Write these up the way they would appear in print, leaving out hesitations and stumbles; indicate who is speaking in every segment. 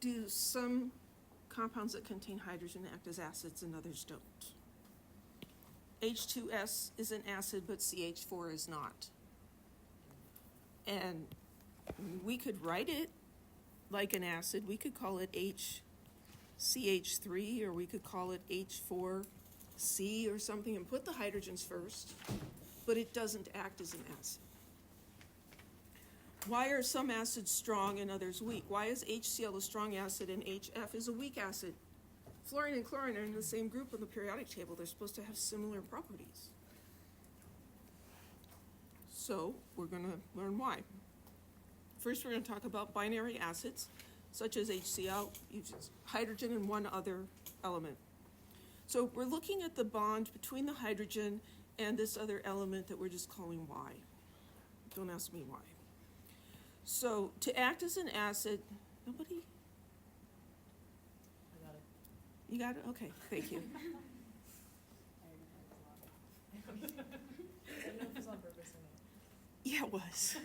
Speaker 1: do some compounds that contain hydrogen act as acids and others don't. H2S is an acid, but CH4 is not. And we could write it like an acid. We could call it HCH3, or we could call it H4C or something and put the hydrogens first, but it doesn't act as an acid. Why are some acids strong and others weak? Why is HCl a strong acid and HF is a weak acid? Fluorine and chlorine are in the same group on the periodic table. They're supposed to have similar properties. So we're going to learn why. First, we're going to talk about binary acids, such as HCl, uses hydrogen and one other element. So we're looking at the bond between the hydrogen and this other element that we're just calling Y. Don't ask me why. So to act as an acid, nobody?
Speaker 2: I got it.
Speaker 1: You got it? Okay, thank you.
Speaker 2: I don't know if it was on purpose or not.
Speaker 1: Yeah, it was.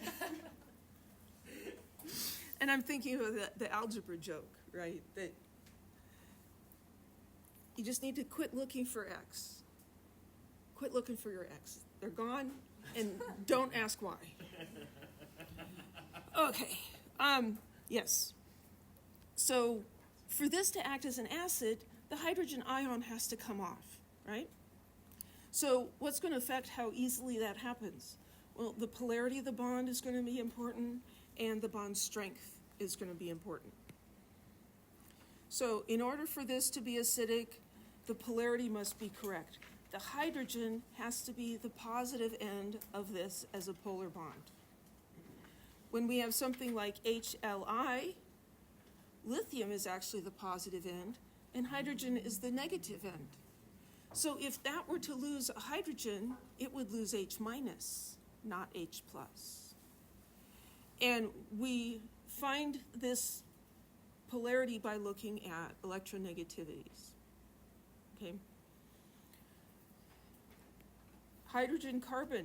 Speaker 1: And I'm thinking of the algebra joke, right? That you just need to quit looking for X. Quit looking for your X. They're gone, and don't ask why. Okay, yes. So for this to act as an acid, the hydrogen ion has to come off, right? So what's going to affect how easily that happens? Well, the polarity of the bond is going to be important, and the bond strength is going to be important. So in order for this to be acidic, the polarity must be correct. The hydrogen has to be the positive end of this as a polar bond. When we have something like HLI, lithium is actually the positive end, and hydrogen is the negative end. So if that were to lose a hydrogen, it would lose H minus, not H plus. And we find this polarity by looking at electronegativities. Okay. Hydrogen, carbon.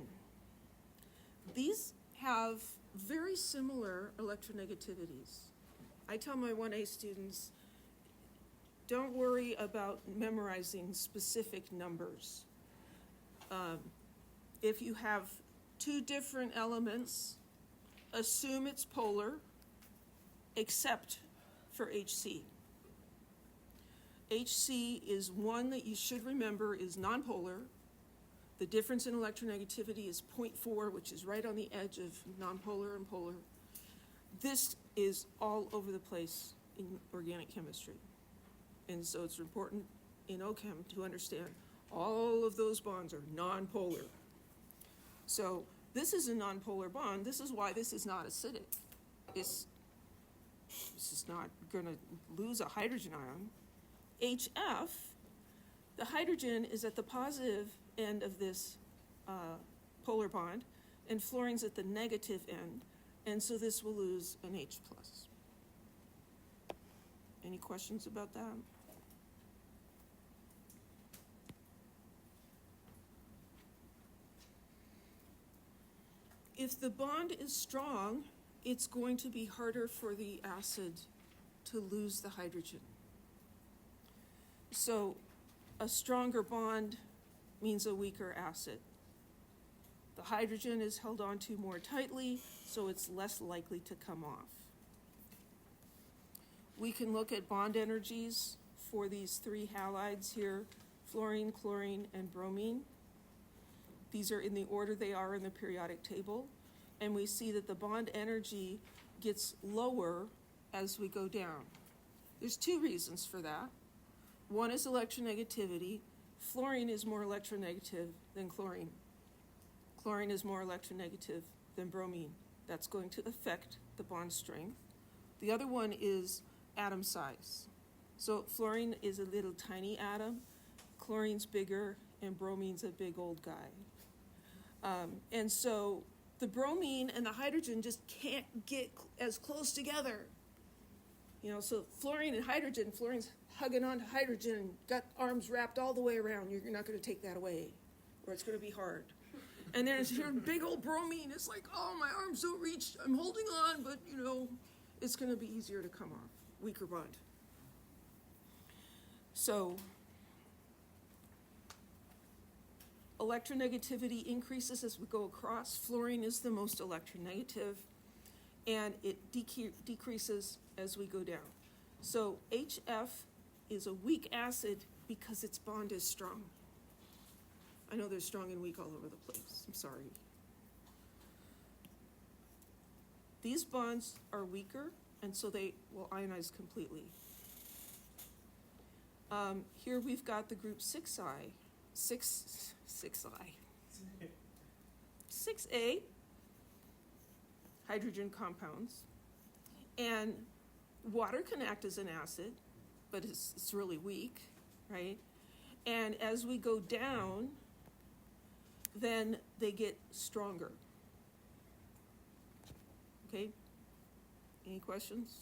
Speaker 1: These have very similar electronegativities. I tell my 1A students, don't worry about memorizing specific numbers. If you have two different elements, assume it's polar, except for HC. HC is one that you should remember is nonpolar. The difference in electronegativity is 0.4, which is right on the edge of nonpolar and polar. This is all over the place in organic chemistry. And so it's important in OChem to understand all of those bonds are nonpolar. So this is a nonpolar bond. This is why this is not acidic. This is not going to lose a hydrogen ion. HF, the hydrogen is at the positive end of this polar bond, and fluorine's at the negative end, and so this will lose an H plus. Any questions about that? If the bond is strong, it's going to be harder for the acid to lose the hydrogen. So a stronger bond means a weaker acid. The hydrogen is held onto more tightly, so it's less likely to come off. We can look at bond energies for these three halides here, fluorine, chlorine, and bromine. These are in the order they are in the periodic table, and we see that the bond energy gets lower as we go down. There's two reasons for that. One is electronegativity. Fluorine is more electronegative than chlorine. Chlorine is more electronegative than bromine. That's going to affect the bond strength. The other one is atom size. So fluorine is a little tiny atom, chlorine's bigger, and bromine's a big old guy. And so the bromine and the hydrogen just can't get as close together. So fluorine and hydrogen, fluorine's hugging onto hydrogen, got arms wrapped all the way around. You're not going to take that away, or it's going to be hard. And then it's your big old bromine. It's like, oh, my arms don't reach. I'm holding on, but, it's going to be easier to come off, weaker bond. So electronegativity increases as we go across. Fluorine is the most electronegative, and it decreases as we go down. So HF is a weak acid because its bond is strong. I know they're strong and weak all over the place. I'm sorry. These bonds are weaker, and so they will ionize completely. Here we've got the group 6I, 6A, hydrogen compounds. And water can act as an acid, but it's really weak, right? And as we go down, then they get stronger. Okay? Any questions?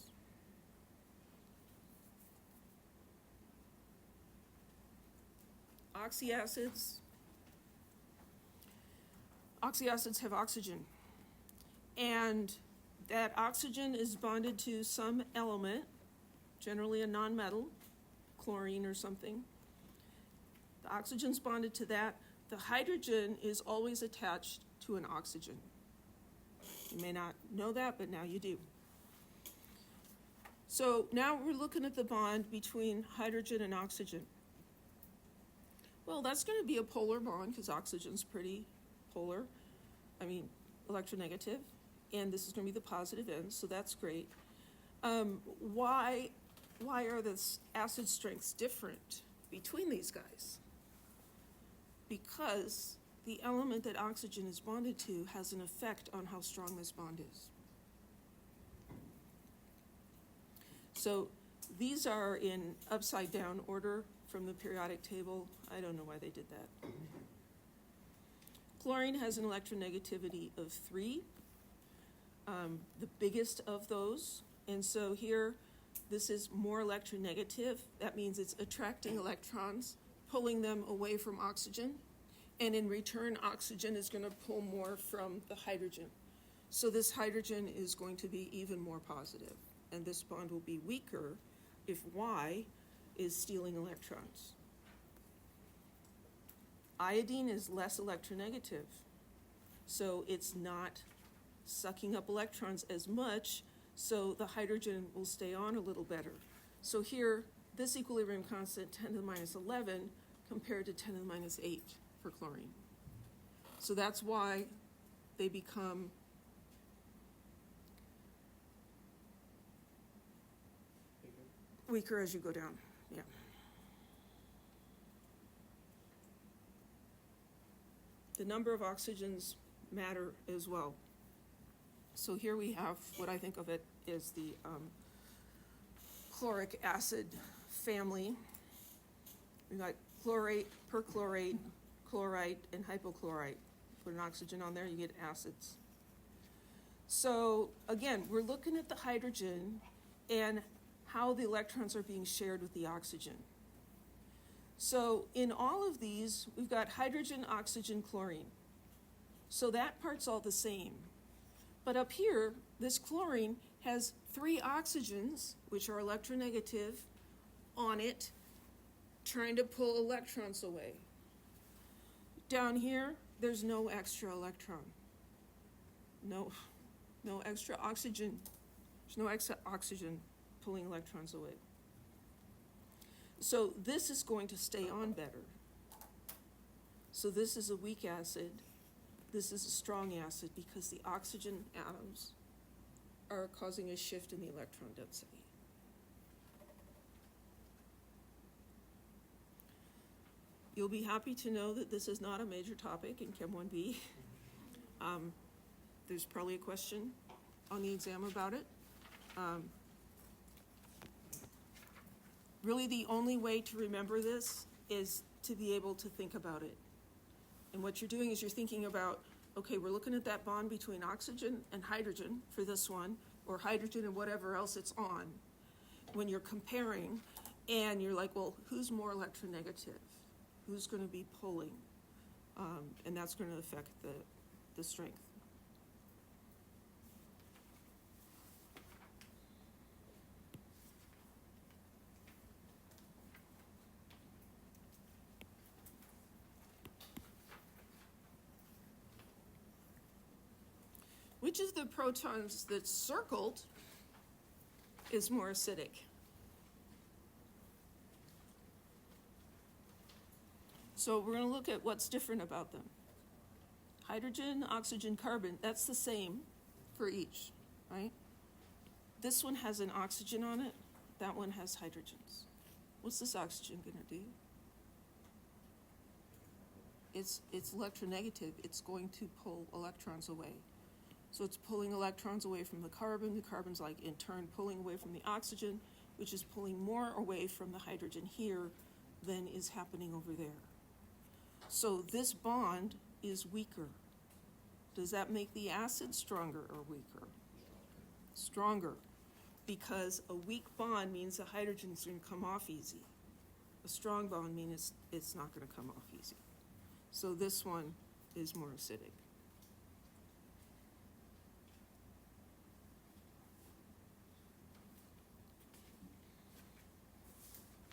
Speaker 1: Oxyacids. Oxyacids have oxygen. And that oxygen is bonded to some element, generally a nonmetal, chlorine or something. The oxygen's bonded to that. The hydrogen is always attached to an oxygen. You may not know that, but now you do. So now we're looking at the bond between hydrogen and oxygen. Well, that's going to be a polar bond because oxygen's pretty polar, electronegative, and this is going to be the positive end, so that's great. Why are the acid strengths different between these guys? Because the element that oxygen is bonded to has an effect on how strong this bond is. So these are in upside down order from the periodic table. I don't know why they did that. Chlorine has an electronegativity of 3, the biggest of those. And so here, this is more electronegative. That means it's attracting electrons, pulling them away from oxygen. And in return, oxygen is going to pull more from the hydrogen. So this hydrogen is going to be even more positive. And this bond will be weaker if Y is stealing electrons. Iodine is less electronegative, so it's not sucking up electrons as much, so the hydrogen will stay on a little better. So here, this equilibrium constant, 10 to the minus 11, compared to 10 to the minus 8 for chlorine. So that's why they become weaker as you go down. Yeah. The number of oxygens matter as well. So here we have what I think of it as the chloric acid family. We got chlorate, perchlorate, chlorite, and hypochlorite. Put an oxygen on there, you get acids. So again, we're looking at the hydrogen and how the electrons are being shared with the oxygen. So in all of these, we've got hydrogen, oxygen, chlorine. So that part's all the same. But up here, this chlorine has 3 oxygens, which are electronegative, on it, trying to pull electrons away. Down here, there's no extra electron. No extra oxygen. There's no extra oxygen pulling electrons away. So this is going to stay on better. So this is a weak acid. This is a strong acid because the oxygen atoms are causing a shift in the electron density. You'll be happy to know that this is not a major topic in Chem 1B. There's probably a question on the exam about it. Really, the only way to remember this is to be able to think about it. And what you're doing is you're thinking about, okay, we're looking at that bond between oxygen and hydrogen for this one, or hydrogen and whatever else it's on, when you're comparing, and you're like, well, who's more electronegative? Who's going to be pulling? And that's going to affect the strength. which of the protons that's circled is more acidic? So we're gonna look at what's different about them. Hydrogen, oxygen, carbon, that's the same for each, right? This one has an oxygen on it, that one has hydrogens. What's this oxygen gonna do? It's electronegative, it's going to pull electrons away. So it's pulling electrons away from the carbon's like in turn pulling away from the oxygen, which is pulling more away from the hydrogen here than is happening over there. So this bond is weaker. Does that make the acid stronger or weaker? Stronger, because a weak bond means the hydrogen's gonna come off easy. A strong bond means it's not gonna come off easy. So this one is more acidic.